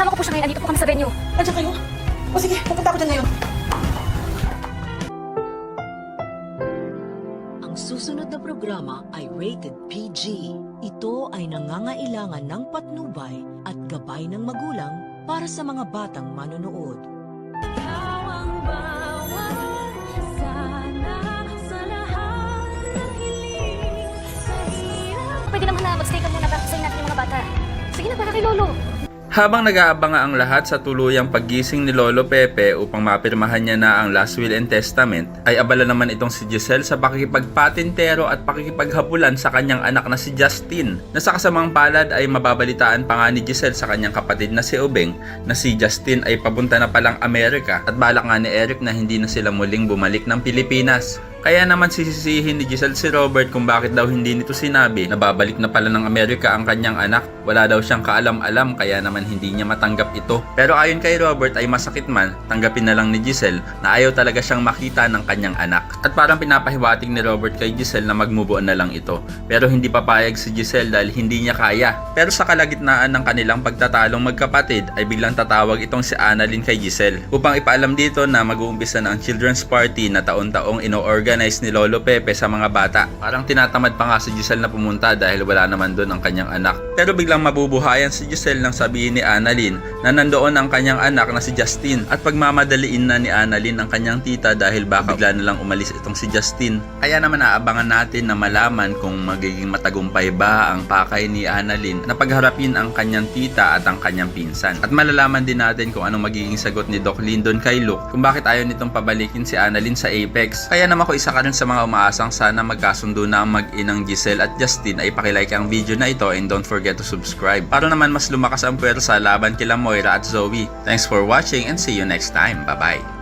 Kasama ko po siya ngayon. Andito po kami sa venue. Andiyan kayo? O sige, pupunta ako dyan ngayon. Ang susunod na programa ay rated PG. Ito ay nangangailangan ng patnubay at gabay ng magulang para sa mga batang manonood. Pwede naman na magstay ka muna para sayin natin yung mga bata. Sige na, para kay Lolo. Habang nag-aabang ang lahat sa tuluyang paggising ni Lolo Pepe upang mapirmahan niya na ang last will and testament, ay abala naman itong si Giselle sa pakikipagpatintero at pakikipaghabulan sa kanyang anak na si Justin, na sa kasamang palad ay mababalitaan pa nga ni Giselle sa kanyang kapatid na si Obeng na si Justin ay papunta na palang Amerika at balak nga ni Eric na hindi na sila muling bumalik ng Pilipinas. Kaya naman sisisihin ni Giselle si Robert kung bakit daw hindi nito sinabi na babalik na pala ng Amerika ang kanyang anak. Wala daw siyang kaalam-alam kaya naman hindi niya matanggap ito. Pero ayon kay Robert ay masakit man, tanggapin na lang ni Giselle na ayaw talaga siyang makita ng kanyang anak. At parang pinapahiwatig ni Robert kay Giselle na mag-move on na lang ito. Pero hindi papayag si Giselle dahil hindi niya kaya. Pero sa kalagitnaan ng kanilang pagtatalong magkapatid ay biglang tatawag itong si Annalyn kay Giselle upang ipaalam dito na mag-uumpisa na ang children's party na taon-taong ino-organize ni Lolo Pepe sa mga bata. Parang tinatamad pa nga si Giselle na pumunta dahil wala naman doon ang kanyang anak. Pero biglang mabubuhayan si Giselle nang sabihin ni Annalyn na nandoon ang kanyang anak na si Justin at pagmamadaliin na ni Annalyn ang kanyang tita dahil baka bigla na lang umalis itong si Justin. Kaya naman aabangan natin na malaman kung magiging matagumpay ba ang pakay ni Annalyn na pagharapin ang kanyang tita at ang kanyang pinsan. At malalaman din natin kung anong magiging sagot ni Doc Lyndon kay Luke kung bakit ayaw nitong pabalikin si Annalyn sa Apex. Kaya naman ko isa ka rin sa mga umaasang sana magkasundo na ang mag-inang Giselle at Justin ay pakilike ang video na ito and don't forget to subscribe para naman mas lumakas ang puwersa laban kila Moira at Zoe. Thanks for watching and see you next time. Bye bye!